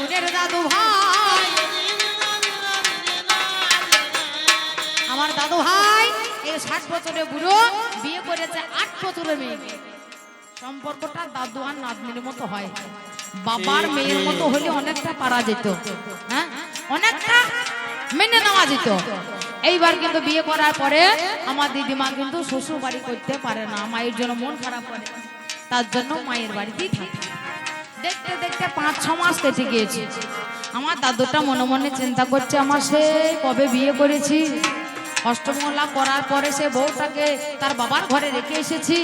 বোনের দাদু ভাই, আমার দাদু ভাই এই 60 বছরের বুড়ো বিয়ে করেছে 8 বছরের মেয়েকে। সম্পর্কটা দাদু আর নাতনির মতো হয়, বাবার মেয়ের মতো হলে অনেকটা পারা যেত, হ্যাঁ অনেকটা মেনে নেওয়া যেত। এইবার কিন্তু বিয়ে করার পরে আমার দিদিমা কিন্তু শ্বশুর বাড়ি করতে পারে না, মায়ের জন্য মন খারাপ করে, তার জন্য মায়ের বাড়িতেই থাকে। দেখতে দেখতে 5-6 মাস কেটে গিয়েছে। আমার দাদুটা মনে মনে চিন্তা করছে, আমার সে কবে বিয়ে করেছি, অষ্টমঙ্গলা করার পরে সে বউটাকে তার বাবার ঘরে রেখে এসেছি,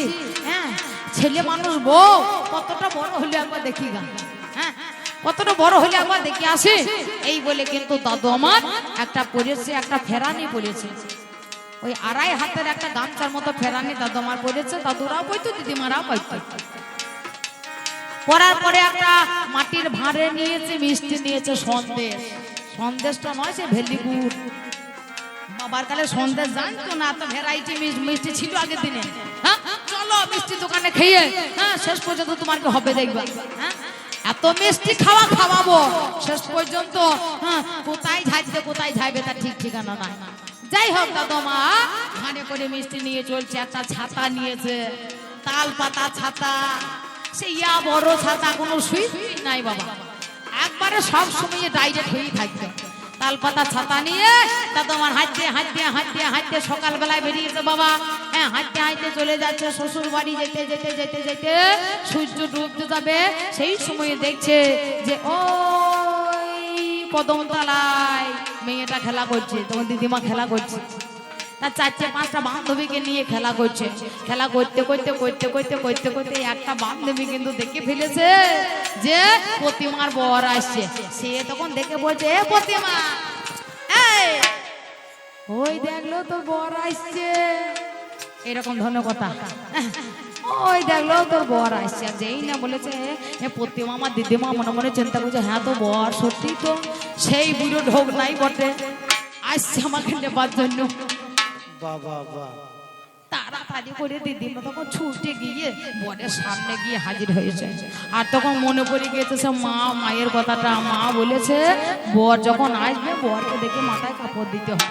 হ্যাঁ ছেলে মানুষ বউ কতটা বড় হলে একবার দেখি গা, হ্যাঁ কতটা বড় হলে একবার দেখি আসে। এই বলে কিন্তু দাদু আমার একটা পরেছে, একটা ফেরানি পরেছে, ওই 2.5 হাতের একটা গামছার মতো ফেরানি দাদু আমার পরেছে। দাদুরাও বইতো, দিদিমারাও বইতো। পরার পরে একটা মাটির ভাঁড়ে নিয়েছে, মিষ্টি নিয়েছে, সন্দেশ। সন্দেশটা নয়, সে ভেলিগুড়। বাবার কালে সন্দেশ জানতো না, তো ভ্যারাইটি মিষ্টি ছিল আগের দিনে। হ্যাঁ চলো মিষ্টি দোকানে খেয়ে, হ্যাঁ শেষ পর্যন্ত তোমার কি হবে দেখবা, হ্যাঁ এত মিষ্টি খাওয়াবো, শেষ পর্যন্ত হ্যাঁ কোথায় ঝাইবে তার ঠিক ঠিকানা নাই। যাই হোক দাদু মা ভাঁড়ে করে মিষ্টি নিয়ে চলছে, একটা ছাতা নিয়েছে, তাল পাতা ছাতা, সে ইয়া বড় ছাতা, কোনো সুইচ নাই বাবা, একবারে সব সময় ডাইরেক্ট হয়েই থাকবে। তালপাতা ছাতা নিয়ে দাদু আমার হাঁটতে সকাল বেলায় বেরিয়েছে বাবা, হ্যাঁ হাঁটতে চলে যাচ্ছে শ্বশুর বাড়ি। যেতে সূর্য ডুবতে যাবে, সেই সময়ে দেখছে যে ওই কদমতলায় মেয়েটা খেলা করছে, তোমার দিদিমা খেলা করছে, তার 4-5টা বান্ধবীকে নিয়ে খেলা করছে। খেলা করতে একটা বান্ধবী কিন্তু দেখে ফেলেছে যে প্রতিমার বর আসছে। সে তখন দেখে বলছে, এ প্রতিমা, ওই দেখলো তোর বর আসছে, এরকম ধরনের কথা, ওই দেখলো তোর বর আসছে। আর যেই না বলেছে প্রতিমা, আমার দিদিমা মনে মনে চিন্তা করছে, হ্যাঁ তো বর সত্যি তো সেই বুড়ো ঢোক নাই বটে, আসছে আমাকে নেবার জন্য। তাড়াতাড়ি করে দিদিমা তখন ছুটে গিয়ে বরের সামনে গিয়ে হাজির হয়েছে। আর তখন মনে পড়ে গিয়েছে সে মায়ের কথাটা, মা বলেছে বর যখন আসবে বরকে দেখে মাথায় কাপড় দিতে হবে,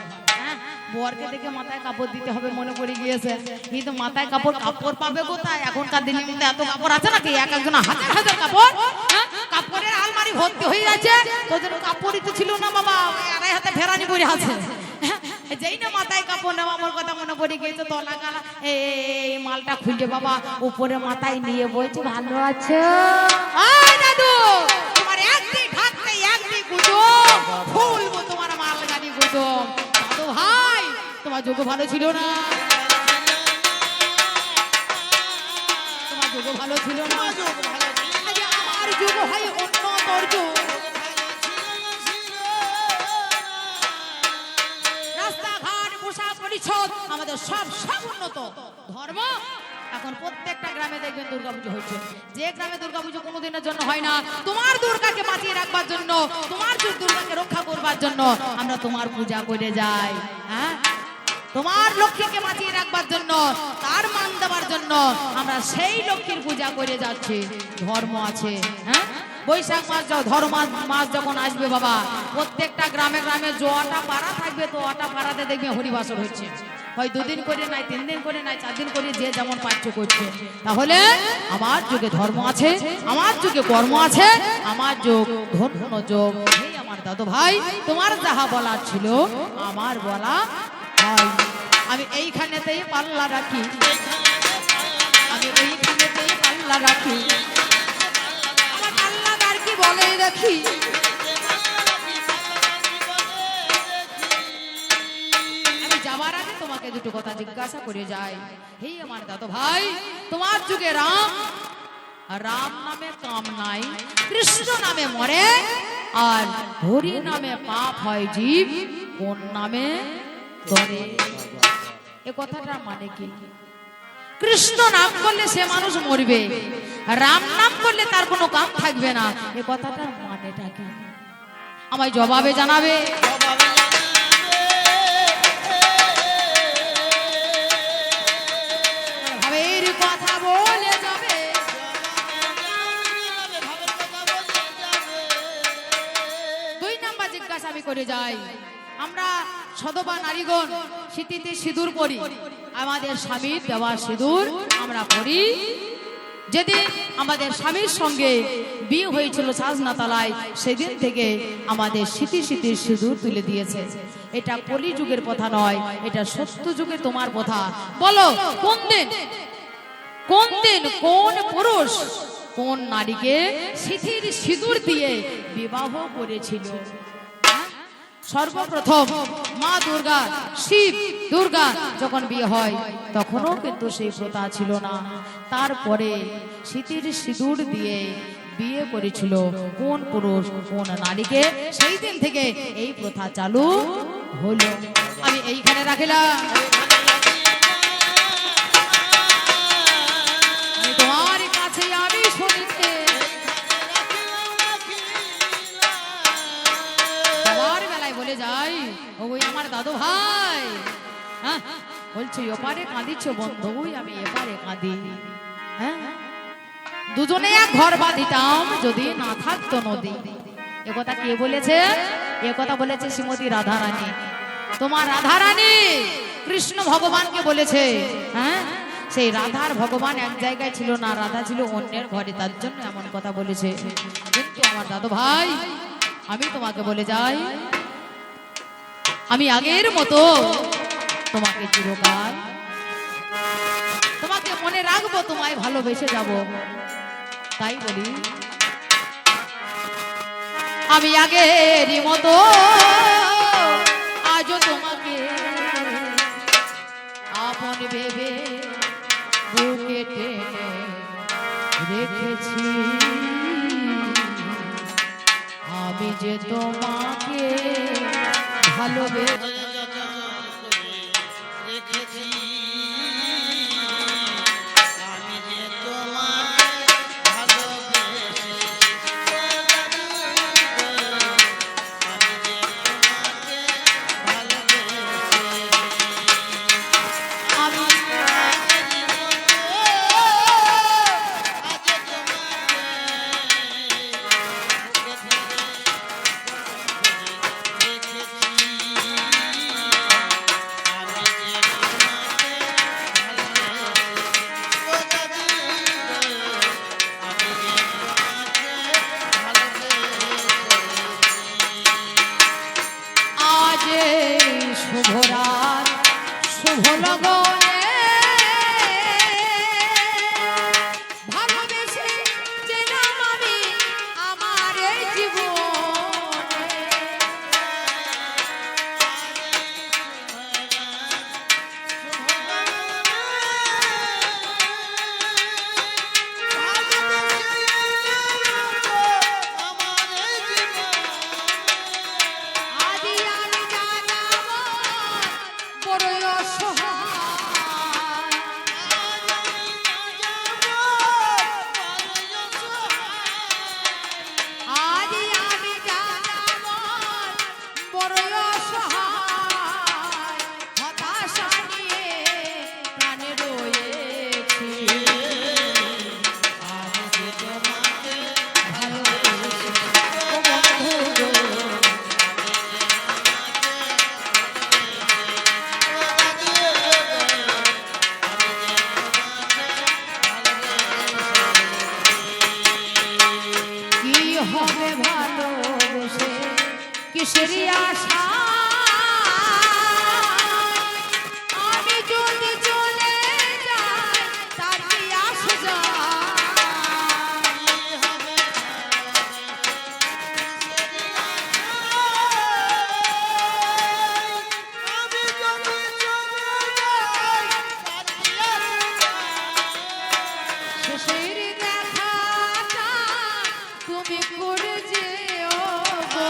বরকে দেখে মাথায় কাপড় দিতে হবে, মনে পড়ে গিয়েছে। কিন্তু মাথায় কাপড় পাবে কোথায়, এখনকার দিনের মধ্যে এত কাপড় আছে নাকি, এক একজন হাজার কাপড়, কাপড়ের আলমারি ভর্তি হয়ে যাচ্ছে, তোদের কাপড়ই তো ছিল না বাবা, 2.5 হাতে ফেরানি করে আছে। যেই না মাথায় কাপড় নেওয়া, আমার কথা মনে পড়ে গিয়েছে, তলা গালা এই মালটা খুলে বাবা উপরে মাথায় নিয়ে বলছি, ভালো আছো দাদু, তোমার একদিন ঢাকতে একদিন গুজব ফুলবো, তোমার মাল গাড়ি গুজব। দাদু ভাই তোমার যোগ্য ভালো ছিল না, তোমার যোগ্য ভালো ছিল না, আমার যোগ্য ভাই অন্য তোর যোগ। আমাদের সব উন্নত ধর্ম। এখন প্রত্যেকটা গ্রামে দেখবেন দুর্গাপুজো হচ্ছে। যে গ্রামে দুর্গাপুজো কোনোদিনের জন্য হয় না, তোমার দুর্গাকে বাঁচিয়ে রাখবার জন্য, তোমার দুর্গাকে রক্ষা করবার জন্য আমরা তোমার পূজা করে যাই, হ্যাঁ তোমার লক্ষ্মীকে বাঁচিয়ে রাখবার জন্য, তার মান দেওয়ার জন্য আমরা সেই লক্ষ্মীর পূজা করে যাচ্ছি। ধর্ম আছে, হ্যাঁ বৈশাখ মাস ধর্ম মাস যখন আসবে বাবা, প্রত্যেকটা গ্রামে গ্রামে জোয়াটা পাড়া থাকবে, তো ওটা পাড়াতে দেখবে হরিবাসর হচ্ছে, হয় 2 দিন করে নাই, 3 দিন করে নাই, 4 দিন করে, যে যেমন পাচ্য করছে। তাহলে আমার যুগে ধর্ম আছে, আমার যুগে কর্ম আছে, আমার যুগ ধর্ম যোগ। এই আমার দাদু ভাই তোমার যাহা বলার ছিল আমার বলা ভাই, আমি এইখানেতেই পাল্লা রাখি, আমি এইখানেতেই পাল্লা রাখি, আমার পাল্লাদার কি বলে রাখি। আমি যাবার আগে তোমাকে দুটো কথা জিজ্ঞাসা করে যাই, হে আমার দাদু ভাই তোমার যুগে রাম নামে কাম নাই, কৃষ্ণ নামে মরে, আর হরি নামে পাপ হয় জীব, কোন নামে ধরে। এ কথাটা মানে কি? কৃষ্ণ নাম করলে সে মানুষ মরবে, রাম নাম করলে তার কোনো কাম থাকবে না, এ কথাটার মানেটা কি আমায় জবাবে জানাবে। ভাবের কথা বলে যাবে, প্রকাশ আমি করে যাই। আমরা সধবা নারীগণ শীতিতে সিঁদুর পরি, আমাদের স্বামীর দেওয়া সিঁদুর আমরা পরি। যেদিন আমাদের স্বামীর সঙ্গে বিয়ে হয়েছিল সাজনাতলায়, সেদিন থেকে আমাদের স্মৃতি স্মৃতির সিঁদুর তুলে দিয়েছে। এটা কলি যুগের কথা নয়, এটা সত্য যুগের তোমার কথা। বলো কোন দিন কোন পুরুষ কোন নারীকে স্মৃতির সিঁদুর দিয়ে বিবাহ করেছিল? সর্বপ্রথম মা দুর্গা, শিব দুর্গা যখন বিয়ে হয় তখনও কিন্তু সেই প্রথা ছিল না। তারপরে স্মৃতির সিঁদুর দিয়ে বিয়ে করেছিল কোন পুরুষ কোন নারীকে, সেই দিন থেকে এই প্রথা চালু হলো। আমি এইখানে রাখিলাম। তোমার কাছে আমি শুনিতে বলে যাই, ওই আমার দাদু ভাই বলছে ওপারে কাঁদিচ্ছ বন্ধু, আমি এপারে কাঁদি। হ্যাঁ, দুজনে এক ঘর বাঁধিতাম যদি না থাকতো নদী। একথা কে বলেছে? একথা বলেছে শ্রীমতী রাধারানী। তোমার রাধারানী কৃষ্ণ ভগবানকে বলেছে। হ্যাঁ, সেই রাধার ভগবান এক জায়গায় ছিল না, রাধা ছিল অন্যের ঘরে, তার জন্য এমন কথা বলেছে। কিন্তু আমার দাদু ভাই, আমি তোমাকে বলে যাই, আমি আগের মতো তোমাকে চিরকাল তোমাকে মনে রাখবো, তোমায় ভালোবেসে যাব। তাই বলি আমি আগেরই মতো আজও তোমাকে আপন ভেবে বুকে টেনে রেখেছি। আমি যে তোমাকে ভালোবেসে রেখেছি, আমি যে তোমাকে ভালোবেসে, আমি যে তোমাকে ভালোবেসে, আমি শুভরাত শুভ লগনে ভালোবেসে চেনাম আমি আমার এই জীবনে। আদি আমি জানাবো বড়ই অসহায়, আদি আমি জানাবো বড়ই অসহায়, হতাশা নিয়ে প্রাণে রয়েছি। আমি যে তোমাকে ভালোবেসে, ও বন্ধু গো, কি হবে ভালোবেসে কিসেরই আশা, আমি যদি চলে যাই তার কি আসে যায়। শেষের দেখাটা তুমি করে যেও গো,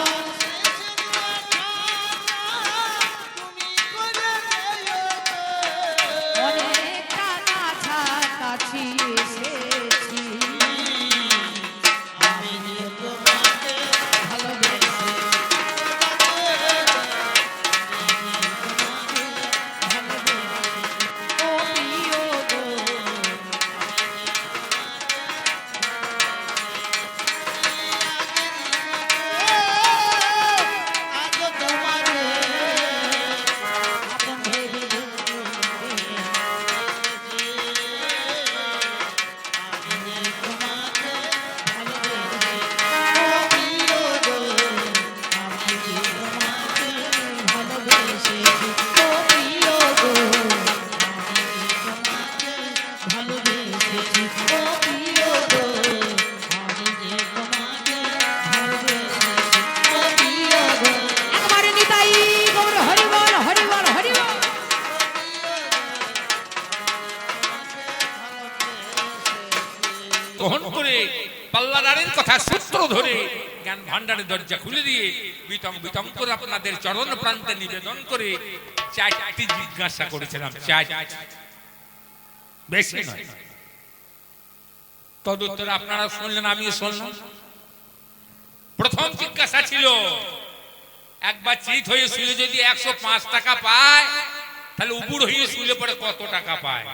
পাল্লাদারের কথা সূত্র ধরে জ্ঞান ভান্ডারের দরজা খুলে দিয়ে বিতং বিতং করে আপনাদের চরণ প্রান্তে নিবেদন করে চারটি জিজ্ঞাসা করেছিলাম, বেশি নয়। তদুত্তর আপনারা শুনলেন, আমিও শুনলাম। প্রথম জিজ্ঞাসা ছিল, একবার চিত হয়ে শুয়ে যদি 105 টাকা পায়, তাহলে উপুর হয়ে শুলে পরে কত টাকা পায়?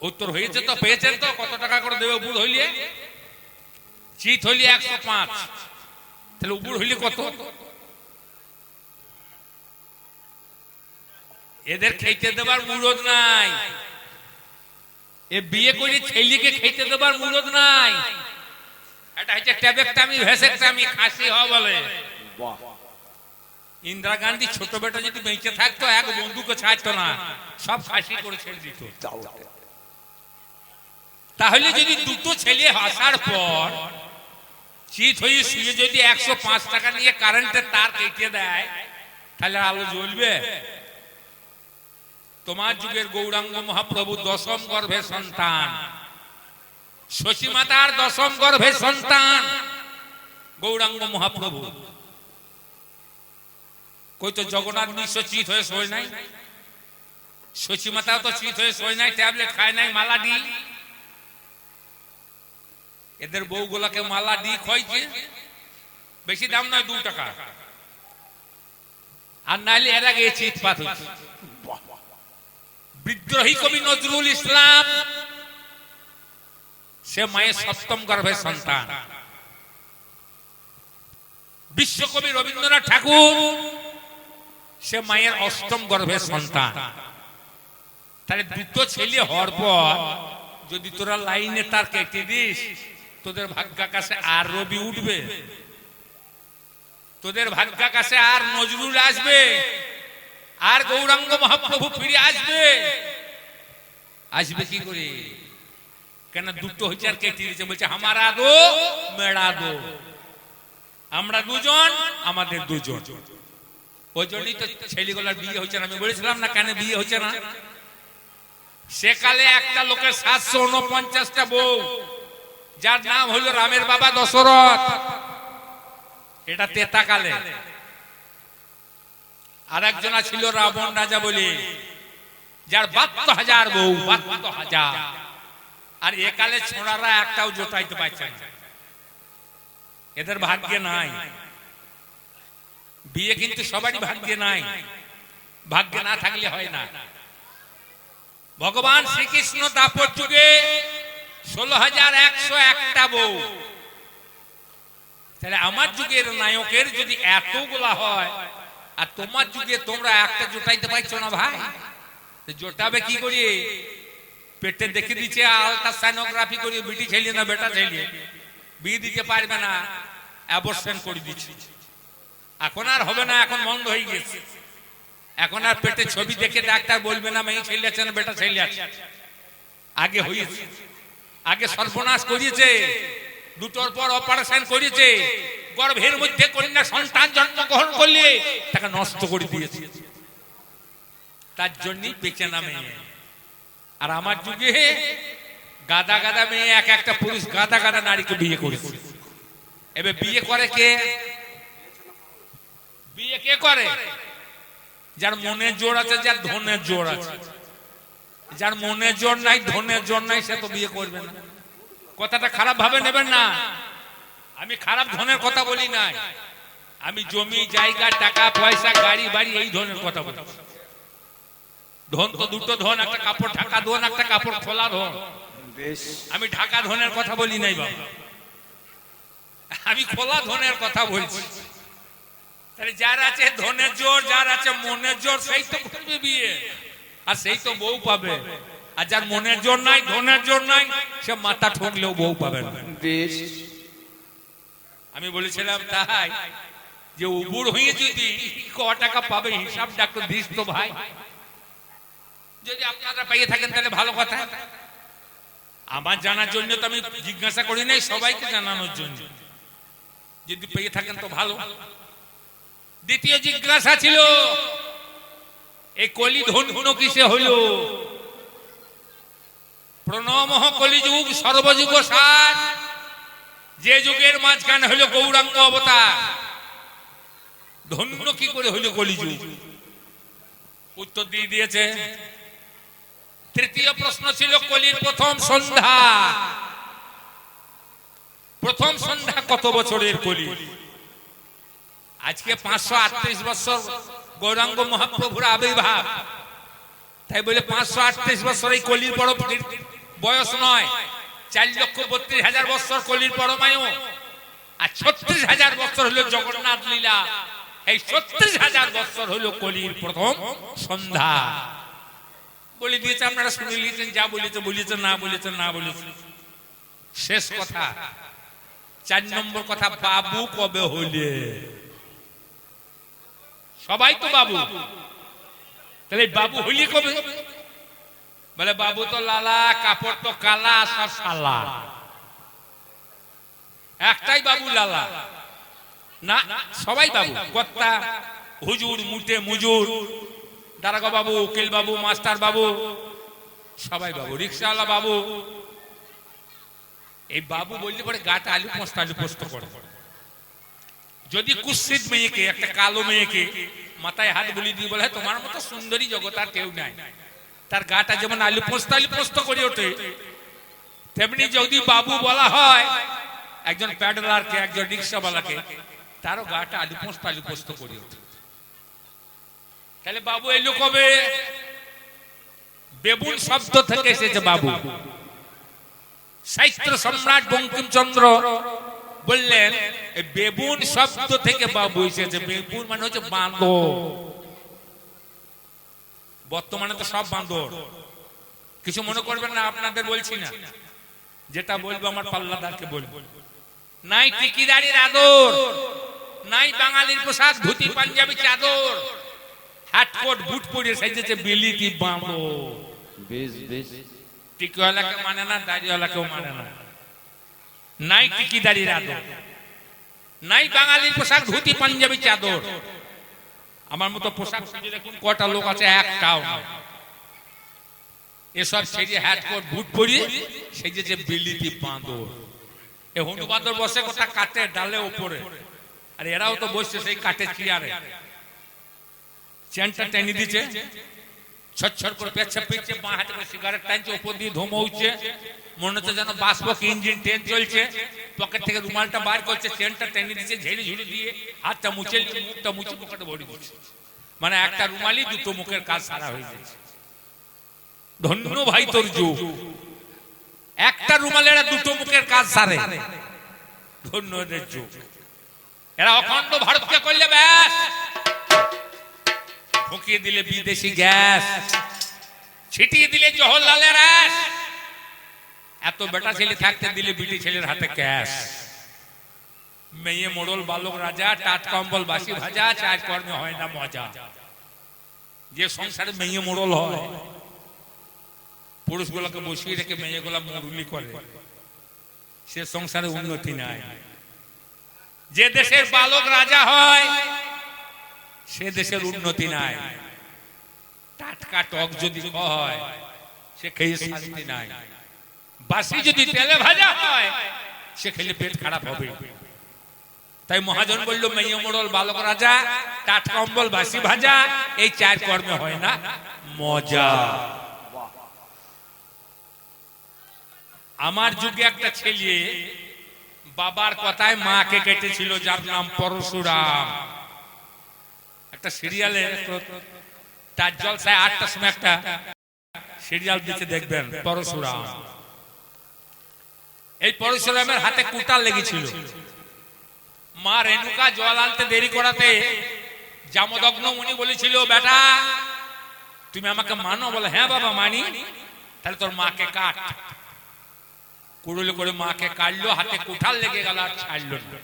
উত্তর হয়েছে তো, পেয়েছেন তো? কত টাকা করে দেবে উপুর হইলে? চিত হইলে 105, তাহলে উপুর হইলে কত? এদের খেতে দেবার মুরদ নাই, এ বিয়ে করে ছেলেকে খেতে দেবার মুরদ নাই। এটা হচ্ছে ট্যাবেকটামি, ভেসেকটামি, খাসি হওয়া বলে। ইন্দিরা গান্ধী ছোট বেটা যদি বেঁচে থাকতো, এক বন্ধুকে ছাড়তো না, সব খাসি করে ছেড়ে দিত। তাহলে যদি দুটো ছেলে আসার পর চিত হয়ে শুয়ে যদি 105 টাকা নিয়ে কারেন্টের তার কেটে দেয়, তাহলে আলো জ্বলবে? তোমার যুগের গৌরাঙ্গ মহাপ্রভু দশম গর্ভের সন্তান, শশী মাতার দশম গর্ভের সন্তান গৌরাঙ্গ মহাপ্রভু। কই তো জগন্নাথ মিশ্র চিত হয়ে শোয় নাই, শশী মাতাও তো চিত হয়ে শোয় নাই, ট্যাবলেট খায় নাই, মালা ডি। এদের বউগুলাকে মালা ডি খাইছে, বেশি দাম নয়, 2 টাকা। আর নাইলে এর আগে চিৎপাত হচ্ছে। বিদ্রোহী কবি নজরুল ইসলাম, সে মায়ের সপ্তম গর্ভের সন্তান। বিশ্বকবি রবীন্দ্রনাথ ঠাকুর, সে মায়ের অষ্টম গর্ভের সন্তান। তাহলে দুটো ছেলে হওয়ার পর যদি তোরা লাইনে তার কেটে দিস, তোদের ভাগ্যাকাশে আর রবি উঠবে? তোদের ভাগ্যাকাশে আর নজরুল আসবে? আর গৌরাঙ্গ মহাপ্রভু ফিরে আসবে? আসবে কি করে? কেন দুটো হচ্ছে আর কেটে দিয়েছে, বলছে হামারা দো মেড়া দো, আমরা দুজন, আমাদের দুজন। ওই জন্যই তো ছেলেগুলার বিয়ে হচ্ছে না। আমি বলেছিলাম না কেন বিয়ে হচ্ছে না? সেকালে একটা লোকের 749টা বউ, যার নাম হলো রামের বাবা দশরথ। এটা তেতাকালে। আর একজনা ছিল রাবণ রাজা বলে, যার 72,000 বউ, 72,000। আর একালে ছোড়ারা একটাও জোটাইতে পারছে না। এদের ভাগ্যে নাই বিয়ে, কিন্তু সবারই ভাগ্যে নাই। ভাগ্যে না থাকলে হয় না। ভগবান শ্রীকৃষ্ণ দাপর যুগে 16,101টা বউ। তাহলে আমার যুগের নায়কের যদি এতগুলা হয়, আর তোমার যুগে তোমরা একটা জোটাইতে পারছো না ভাই, জোটাবে কি করি? পেটে দেখে দিচ্ছে আলট্রাসোনোগ্রাফি করে, বিটি ছেলে না বেটা ছেলে, বিয়ে দিতে পারবে না, অ্যাবর্শন করে দিচ্ছে। এখন আর হবে না, এখন বন্ধ হয়ে গেছে। এখন আর পেটে ছবি দেখে ডাক্তার বলবে না মেয়ে ছেলে আছে না বেটা ছেলে আছে। আগে হয়েছে, আগে সর্বনাশ করিয়েছে, দুটোর পর অপারেশন করেছে, গর্ভের মধ্যে কন্যা সন্তান জন্মগ্রহণ করলে তাকে নষ্ট করে দিয়েছে। তার জন্যই বেঁচে না মেয়ে। আর আমার যুগে গাদা গাদা মেয়ে, এক একটা পুরুষ গাদা গাদা নারীকে বিয়ে করেছে। এবার বিয়ে করে কে? বিয়ে কে করে? যার মনের জোর আছে, যার ধনের জোর আছে। যার মনের জোর নাই, ধনের জোর নাই, সে তো বিয়ে করবে না। কথাটা খারাপ ভাবে নেবেন না। আমি খারাপ ধনের কথা বলি নাই, আমি জমি জায়গা, টাকা পয়সা, গাড়ি বাড়ি, এই ধরনের কথা বলি। ধন তো দুটো ধন, একটা কাপড় ঢাকা ধন, একটা কাপড় খোলা ধন। আমি ঢাকা ধনের কথা বলি নাই বাবা, আমি খোলা ধনের কথা বলছি। তাহলে যার আছে ধনের জোর, যার আছে মনের জোর, সেই তো করবে বিয়ে, আর সেই তো বউ পাবে। আর যার মনের জোর নাই, ধনের জোর নাই, সে মাথা ঠকলেও বউ পাবে না। আমি বলেছিলাম তাই যে উবুর হয়ে যদি ক টাকা পাবে হিসাব ডাক্তার দিস তো ভাই। যদি আপনারা পাইয়ে থাকেন তাহলে ভালো কথা। আমার জানার জন্য তো আমি জিজ্ঞাসা করি নাই, সবাইকে জানানোর জন্য। যদি পেয়ে থাকেন তো ভালো। দ্বিতীয় জিজ্ঞাসা ছিল, এই কলি ধন্য কিসে হলো? প্রণমঃ কলিযুগ সর্বযুগ সার, যে যুগের মাঝখানে হলো গৌরাঙ্গ অবতার, ধন্য কি করে হলো কলিযুগ? উত্তর দিয়ে দিয়েছে। তৃতীয় প্রশ্ন ছিল কলির প্রথম সন্ধ্যা। প্রথম সন্ধ্যা কত বছরের কলি? আজকে 538 বছর গৌরাঙ্গ মহাপ্রভুর আবির্ভাব, তাই বলে 538 বছর এই কলির বড় বয়স নয়। 4,32,000 বছর কলির পরমায়ু, আর 36,000 বছর হলো জগন্নাথ লীলা। এই 36,000 বছর হলো কলির প্রথম সন্ধ্যা। বলে দিয়েছে, আপনারা শুনে নিয়েছেন। যা বলেছে বলেছে, না বলেছে না বলেছে। শেষ কথা, 4 নম্বর কথা, বাবু কবে হইলে? সবাই তো বাবু, তাহলে বাবু হইলি কবে? বলে বাবু তো লালা, কাপড় তো কালা, সব সালা। একটাই বাবু লালা না, সবাই বাবু। কর্তা, হুজুর, মুটে, মুজুর, দারোগা বাবু, উকিল বাবু, মাস্টার বাবু, সবাই বাবু। রিক্সাওয়ালা বাবু। এই বাবু বললে পরে গাটা আলু পোস্ত আলু পোস্ত করে। যদি কুৎসিত মেয়েকে, একটা কালো মেয়েকে মাথায় হাত বলি দিয়ে বলে তোমার মতো সুন্দরী জগৎ আর কেউ নাই, তার গাটা যেমন আলু পোস্ত করে ওঠে, তেমনি যদি বাবু বলা হয় একজন প্যাডলারকে, একজন রিক্সাওয়ালাকে, তারও গাটা আলু পোস্ত করে ওঠে। তাহলে বাবু এলো কবে? বেবুন শব্দ থেকে এসেছে বাবু। সাহিত্য সম্রাট বঙ্কিমচন্দ্র বললেন বেবুন শব্দ থেকে বাবু এসেছে। বেবুন মানে হচ্ছে বাঁদর। বর্তমানে তো সব বাঁদর, কিছু মনে করবেন না, আপনাদের বলছি না। যেটা বলবো আমার পাল্লাদারকে বলবো। নাই টিকিদারির আদর, নাই বাঙালির পোশাক, ধুতি পাঞ্জাবি চাদর, হাটকোট বুট পরে সাইজেছে বিলিতি বাঁদর। টিকিওয়ালাকে মানে না, দাড়িওয়ালাকেও মানে না। নাই টিকিদারির আদর, নাই বাঙালির পোশাক, ধুতি পাঞ্জাবি চাদর। আমার মতো পোশাক খুঁজে দেখুন কটা লোক আছে, একটাও না। এসব ছেড়ে হ্যাটকোট বুট পরিয়ে সেজেছে বিলিতি বাঁদর। এ হনু বাঁদর বসে কোথা কাটে ডালে উপরে, আর এরাও তো বসছে সেই কাটে চেয়ারে। চেনটা টেনে দিচ্ছে, ছটছট করে পেছাপ পিচ্ছে, বাঁ হাতে করে সিগারেট টানছে, উপর দিয়ে ধোঁয়া উঠছে, মনে হচ্ছে যেন বাষ্পক ইঞ্জিন ট্রেন চলছে। পকেট থেকে রুমালটা বার করছে, চেনটা টেনে দিচ্ছে, ঝেড়ে ঝুড়ে দিয়ে হাতটা মুছে, মুখটা মুছে পকেটে ভরে দিচ্ছে। মানে একটা রুমালি দুটো মুখের কাজ সারা হয়ে যাচ্ছে। ধন্য ভাই তোর যুগ, একটা রুমালেরা দুটো মুখের কাজ সারে। ধন্য এদের যুগ। এরা অখণ্ড ভারতকে করলে ব্যাস, ঢুকিয়ে দিলে বিদেশি গ্যাস, ছিটিয়ে দিলে জওহরলালের রাস। এত বেটা ছেলে থাকতে দিলে বিটি ছেলের হাতে ক্যাশ। মেয়ে মোড়ল বালক রাজা, টাট কম্বল বাসি ভাজা, চার কর্মে হয় না মজা। যে সংসারে মেয়ে মোড়ল হয়, পুরুষগুলোকে বসিয়ে রেখে মেয়েগুলা মুরুলি করে, সে সংসারে উন্নতি নাই। যে দেশের বালক রাজা হয়, সে দেশের উন্নতি নাই। টাটকা টক যদি হয়, সে খেয়ে শান্তি নাই। বাসি যদি তেলে ভাজা হয়, সে খেলে পেট খারাপ হবে। তাই মহাজন বলল মেয়ে মোড়ল বালক রাজা, টাট কম্বল বাসি ভাজা, এই চার কর্মে হয় না মজা। আমার যুগে একটা ছেলে বাবার কথায় মাকে কেটেছিল, যার নাম পরশুরাম। একটা সিরিয়ালে, তার জলসায় 8টার সময় একটা সিরিয়াল দিতে দেখবেন, পরশুরাম। এই পরশুরামের হাতে কুটাল লেগেছিল। মা রেণুকা জল আনতে দেরি করাতে জামদগ্ন মুনি বলেছিল, বেটা তুমি আমাকে মানো? বলে হ্যাঁ বাবা মানি। তাহলে তোর মাকে কাট। কুড়ুল করে মাকে কাটলো, হাতে কুঠাল লেগে গেল, আর ছাড়লো না।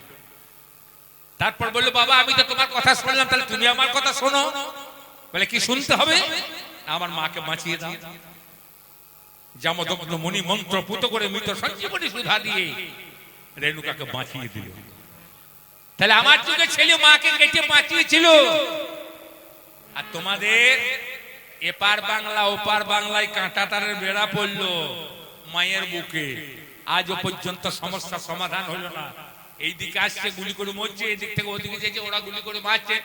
তারপর বললো বাবা আমি তো তোমার কথা শুনলাম, তাহলে তুমি আমার কথা শোনো। বলে কি শুনতে হবে? আমার মাকে বাঁচিয়ে দাও। জামদগ্ন মুনি মন্ত্র পুত করে মৃত সঞ্জীবনী সুধা দিয়ে রেণুকাকে বাঁচিয়ে দিল। তাহলে আমার যুগে ছেলে মাকে কেটে বাঁচিয়েছিল। আর তোমাদের এপার বাংলা ওপার বাংলায় কাঁটাতারের বেড়া পড়লো, মায়ের বুকে আজও পর্যন্ত সমস্যার সমাধান হলো না। এইদিকে আসছে গুলি করে মরছে, এদিক থেকে ওদিকে যেছে ওরা গুলি করে মারছে।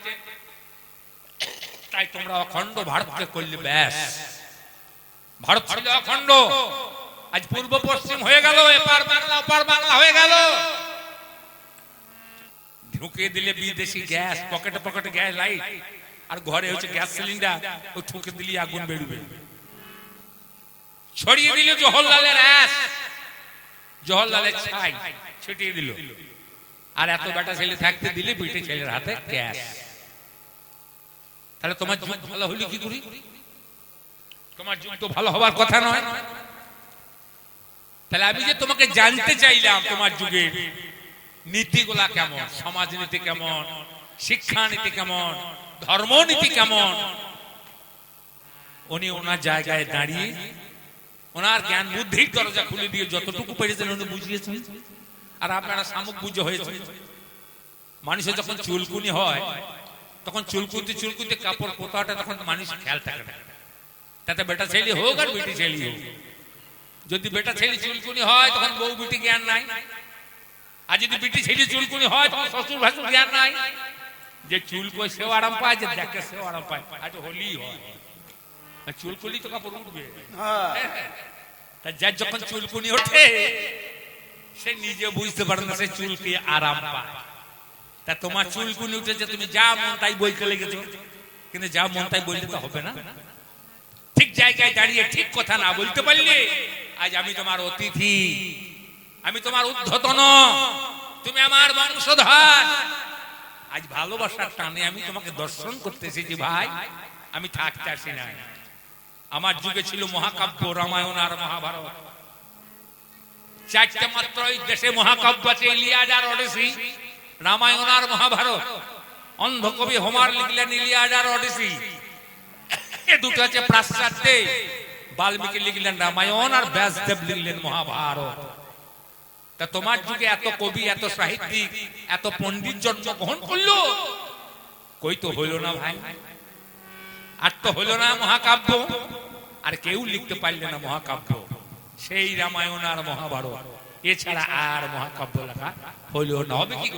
তাই তোমরা অখণ্ড ভারতকে করলে ব্যাস। ভারত ছিল অখণ্ড, আজ পূর্ব পশ্চিম হয়ে গেল, এপার বাংলা ওপার বাংলা হয়ে গেল। ঢুকিয়ে দিলে বিদেশি গ্যাস, পকেটে পকেটে গ্যাস লাইট, আর ঘরে হচ্ছে গ্যাস সিলিন্ডার, ও ঠুকে দিলে আগুন বেরোবে। ছড়িয়ে দিল জওহরলালের অ্যাশ, জওহরলালের ছাই ছিটিয়ে দিল। আর এত বেটা ছেলে থাকতে দিলে বিটে ছেলের হাতে গ্যাস। তাহলে তোমার যুগ ভালো হইলে কি করি? তোমার যুগ তো ভালো হওয়ার কথা নয়। তাহলে আমি যে তোমাকে জানতে চাইলাম তোমার যুগের নীতিগুলা কেমন, সমাজনীতি কেমন, শিক্ষানীতি কেমন, ধর্মনীতি কেমন। উনি ওনার জায়গায় দাঁড়িয়ে ওনার জ্ঞান বুদ্ধির দরজা খুলে দিয়ে যতটুকু পেরেছেন উনি বুঝিয়েছেন। আর আপনারা শামুক বুঝে হয়েছে। মানুষের যখন চুলকুনি হয় তখন চুলকুতে চুলকুতে কাপড় কোথাটা তখন মানুষ খেয়াল থাকে না। তাতে বেটা ছেলে হোক আর বেটি ছেলে হোক, যদি বেটা ছেলে চুলকুনি হয় তখন বউ বেটি জ্ঞান নাই। আর যদি বেটি ছেলে চুলকুনি হয় তখন শ্বশুর ভাসুর জ্ঞান নাই। যে চুল কই সেও আরাম পায়, যে দেখে সেও আরাম পায়। আচ্ছা হোলি হয়, চুলকুনি তো কাপড় উঠবে। তা যার যখন চুলকুনি ওঠে সে নিজে বুঝতে পারে না সে চুলকে আরাম পায়। তা তোমার চুলকুনি উঠেছে, তুমি যা মন তাই বইতে লেগেছো, কিন্তু যা মন তাই বললে তো হবে না। ঠিক জায়গায় দাঁড়িয়ে ঠিক কথা না বলতে পারলে আজ আমি তোমার অতিথি, আমি তোমার উদ্ধতন, তুমি আমার বংশধর। আজ ভালোবাসার টানে আমি তোমাকে দর্শন করতে এসেছি ভাই, আমি থাকতে আসি না। আমার যুগে ছিল মহাকাব্য, রামায়ণ আর মহাভারত। চারটে মাত্র এই দেশে মহাকাব্য আছে, ইলিয়াড আর ওডিসি, রামায়ণ আর মহাভারত। অন্ধকবি হোমার লিখলেন ইলিয়াড আর ওডিসি, এ দুটো আছে প্রাশ্চাত্যে। বাল্মীকি লিখলেন রামায়ণ আর ব্যাসদেব লিখলেন মহাভারত। তা তোমার যুগে এত কবি, এত সাহিত্যিক, এত পণ্ডিত জন্মগ্রহণ করলো, কই তো হইল না ভাই। আর তো হইল না মহাকাব্য, আর কেউ লিখতে পারলে না মহাকাব্য, সেই রামায়ণ আর মহাভারত। এছাড়া আর মহাকাব্য লেখা হইল না। হবে কি?